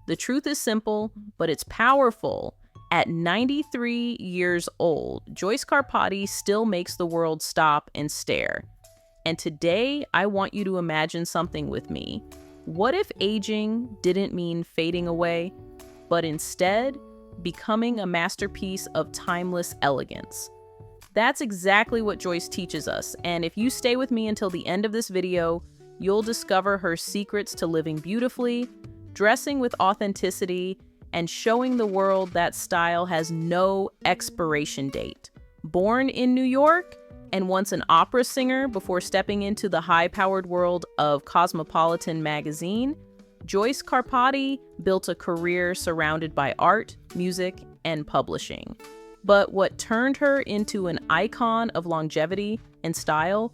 The truth is simple, but it's powerful. At 93 years old, Joyce Carpati still makes the world stop and stare. And today, I want you to imagine something with me. What if aging didn't mean fading away, but instead becoming a masterpiece of timeless elegance? That's exactly what Joyce teaches us, and if you stay with me until the end of this video, you'll discover her secrets to living beautifully, dressing with authenticity, and showing the world that style has no expiration date. Born in New York and once an opera singer before stepping into the high-powered world of Cosmopolitan magazine, Joyce Carpati built a career surrounded by art, music, and publishing. But what turned her into an icon of longevity and style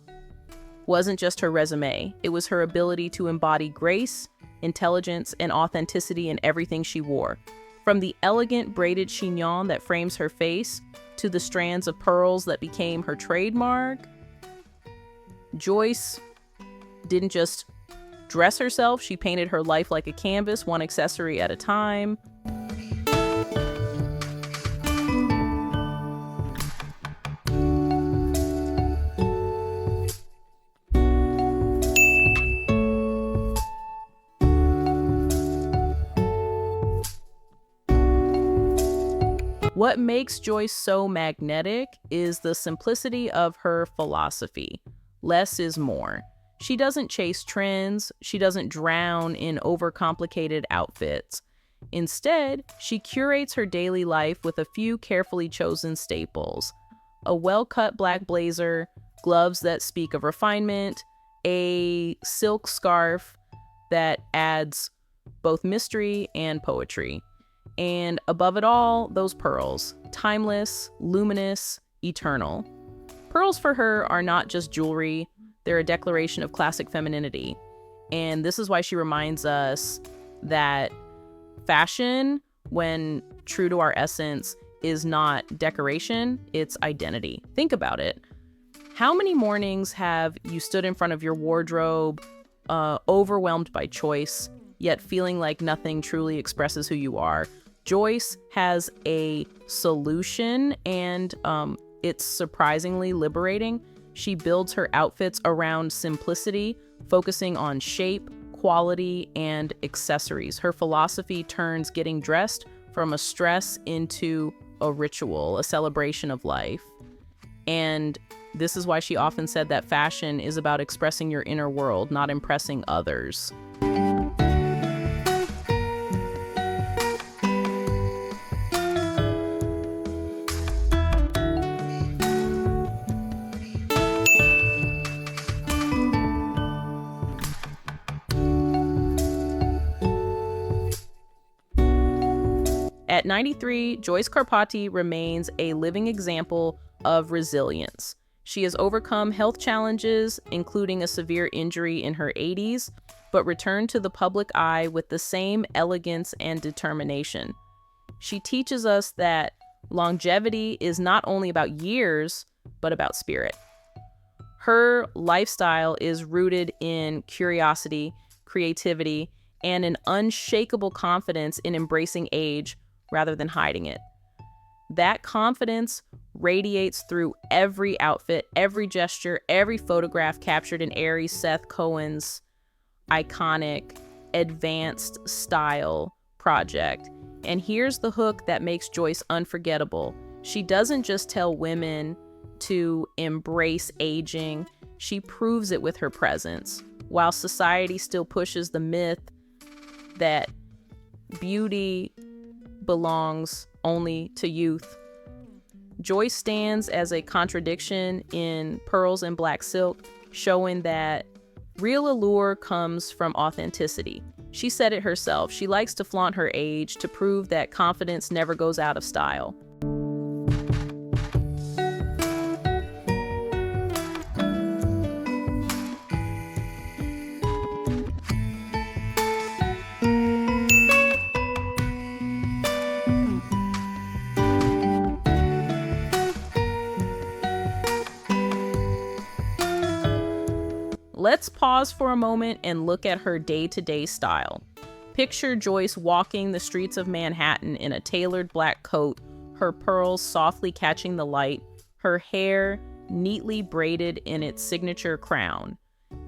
wasn't just her resume. It was her ability to embody grace, intelligence, and authenticity in everything she wore. From the elegant braided chignon that frames her face to the strands of pearls that became her trademark, Joyce didn't just dress herself, she painted her life like a canvas, one accessory at a time. What makes Joyce so magnetic is the simplicity of her philosophy. Less is more. She doesn't chase trends. She doesn't drown in overcomplicated outfits. Instead, she curates her daily life with a few carefully chosen staples: a well-cut black blazer, gloves that speak of refinement, a silk scarf that adds both mystery and poetry. And above it all, those pearls. Timeless, luminous, eternal. Pearls for her are not just jewelry, they're a declaration of classic femininity. And this is why she reminds us that fashion, when true to our essence, is not decoration, it's identity. Think about it. How many mornings have you stood in front of your wardrobe, overwhelmed by choice, yet feeling like nothing truly expresses who you are? Joyce has a solution, and it's surprisingly liberating. She builds her outfits around simplicity, focusing on shape, quality, and accessories. Her philosophy turns getting dressed from a stress into a ritual, a celebration of life. And this is why she often said that fashion is about expressing your inner world, not impressing others. At 93, Joyce Carpati remains a living example of resilience. She has overcome health challenges, including a severe injury in her 80s, but returned to the public eye with the same elegance and determination. She teaches us that longevity is not only about years, but about spirit. Her lifestyle is rooted in curiosity, creativity, and an unshakable confidence in embracing age rather than hiding it. That confidence radiates through every outfit, every gesture, every photograph captured in Aries Seth Cohen's iconic advanced style project. And here's the hook that makes Joyce unforgettable. She doesn't just tell women to embrace aging, she proves it with her presence. While society still pushes the myth that beauty belongs only to youth, Joyce stands as a contradiction in pearls and black silk, showing that real allure comes from authenticity. She said it herself. She likes to flaunt her age to prove that confidence never goes out of style. Let's pause for a moment and look at her day-to-day style. Picture Joyce walking the streets of Manhattan in a tailored black coat, her pearls softly catching the light, her hair neatly braided in its signature crown.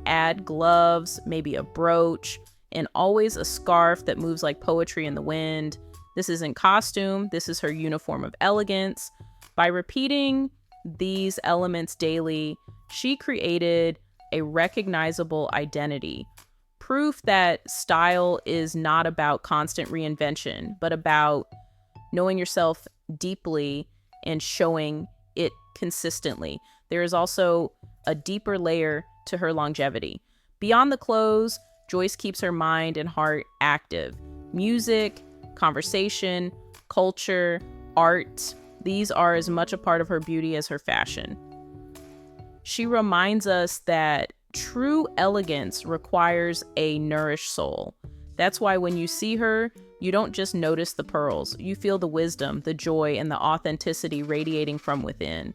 Add gloves, maybe a brooch, and always a scarf that moves like poetry in the wind. This isn't costume, this is her uniform of elegance. By repeating these elements daily, she created a recognizable identity. Proof that style is not about constant reinvention, but about knowing yourself deeply and showing it consistently. There is also a deeper layer to her longevity. Beyond the clothes, Joyce keeps her mind and heart active. Music, conversation, culture, art, these are as much a part of her beauty as her fashion. She reminds us that true elegance requires a nourished soul. That's why when you see her, you don't just notice the pearls. You feel the wisdom, the joy, and the authenticity radiating from within.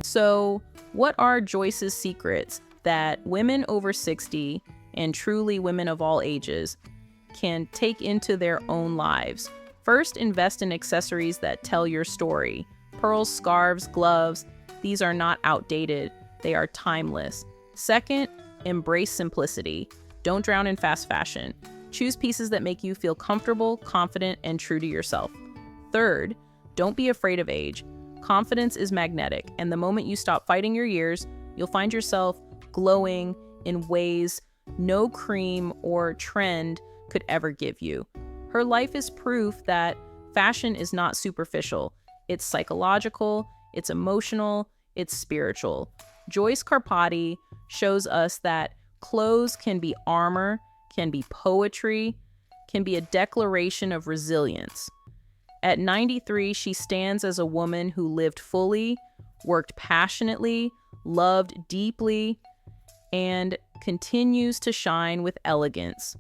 So, what are Joyce's secrets that women over 60, and truly women of all ages, can take into their own lives? First, invest in accessories that tell your story. Pearls, scarves, gloves, these are not outdated, they are timeless. Second, embrace simplicity. Don't drown in fast fashion. Choose pieces that make you feel comfortable, confident, and true to yourself. Third, don't be afraid of age. Confidence is magnetic, and the moment you stop fighting your years, you'll find yourself glowing in ways no cream or trend could ever give you. Her life is proof that fashion is not superficial. It's psychological, it's emotional, it's spiritual. Joyce Carpati shows us that clothes can be armor, can be poetry, can be a declaration of resilience. At 93, she stands as a woman who lived fully, worked passionately, loved deeply, and continues to shine with elegance.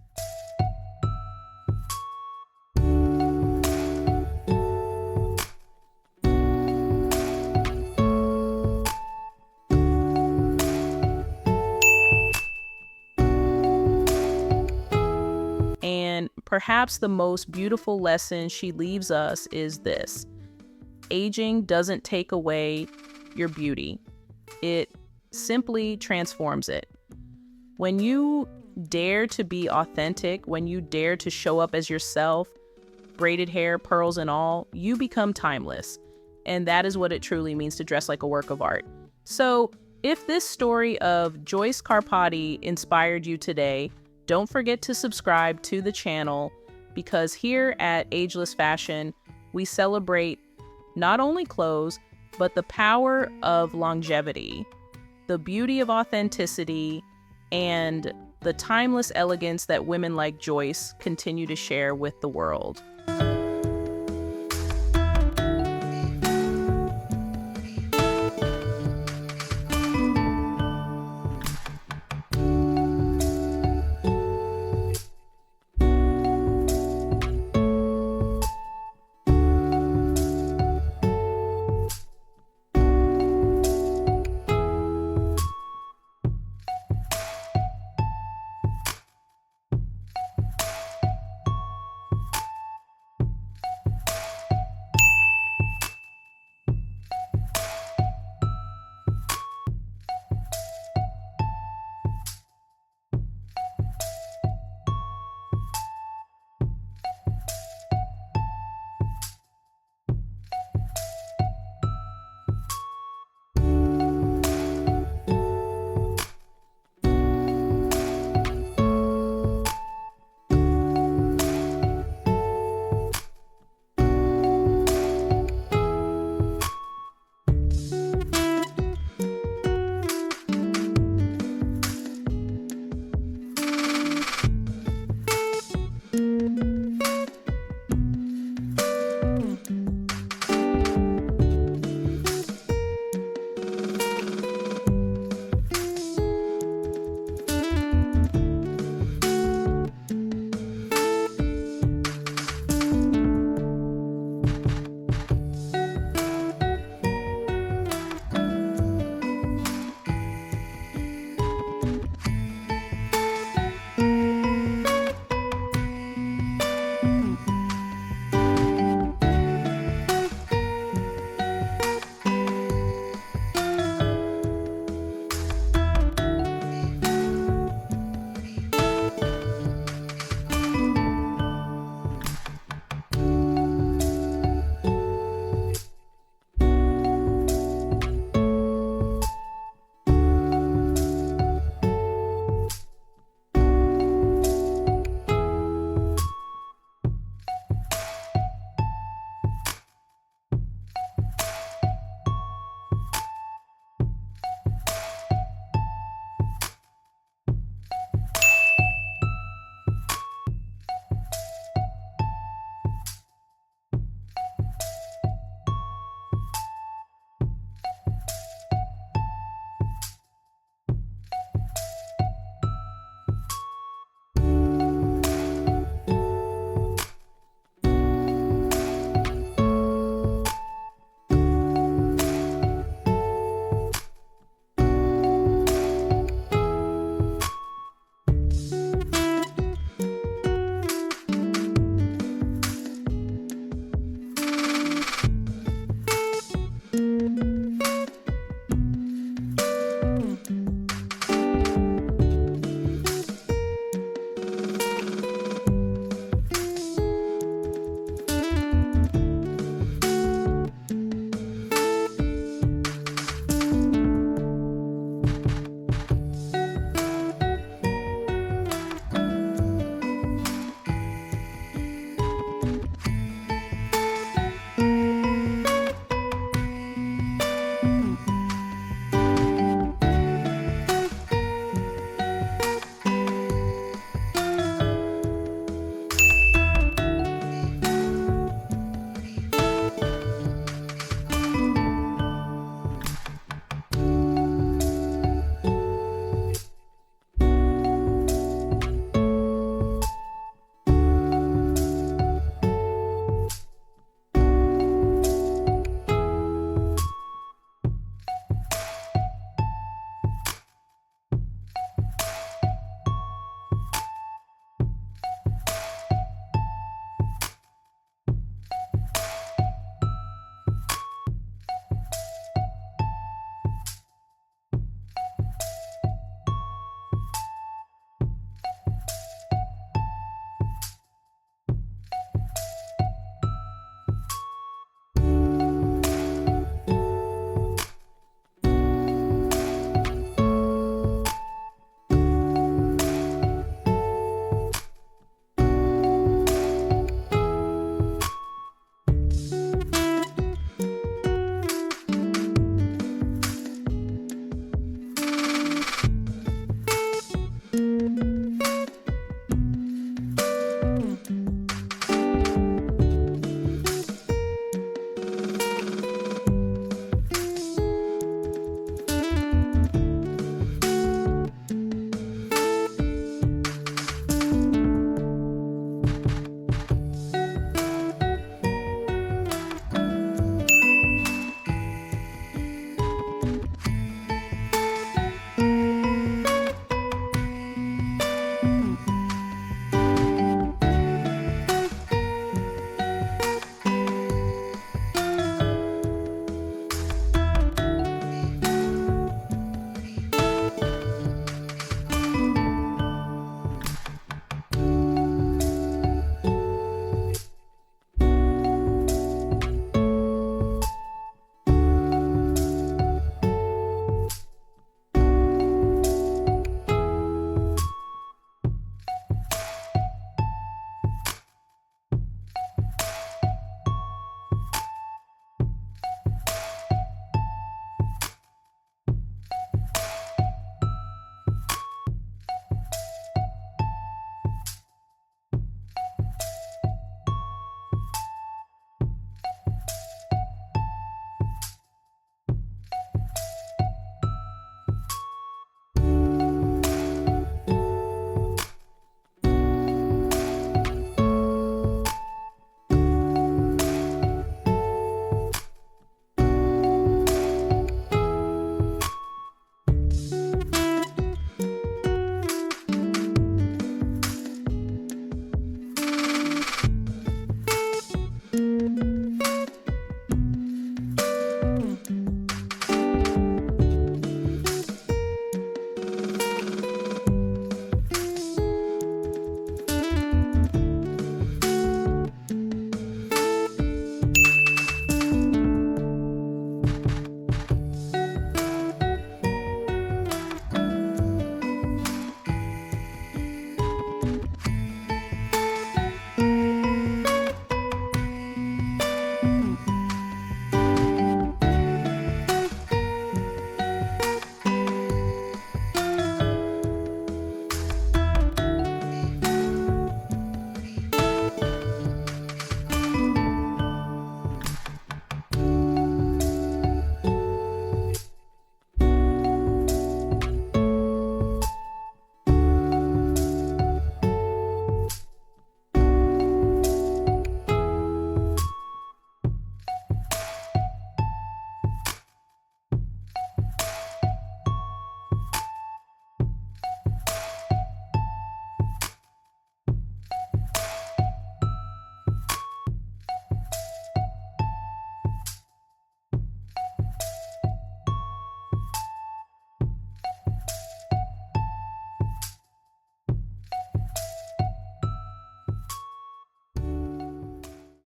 And perhaps the most beautiful lesson she leaves us is this: aging doesn't take away your beauty. It simply transforms it. When you dare to be authentic, when you dare to show up as yourself, braided hair, pearls and all, you become timeless. And that is what it truly means to dress like a work of art. So if this story of Joyce Carpati inspired you today, don't forget to subscribe to the channel, because here at Ageless Fashion, we celebrate not only clothes, but the power of longevity, the beauty of authenticity, and the timeless elegance that women like Joyce continue to share with the world.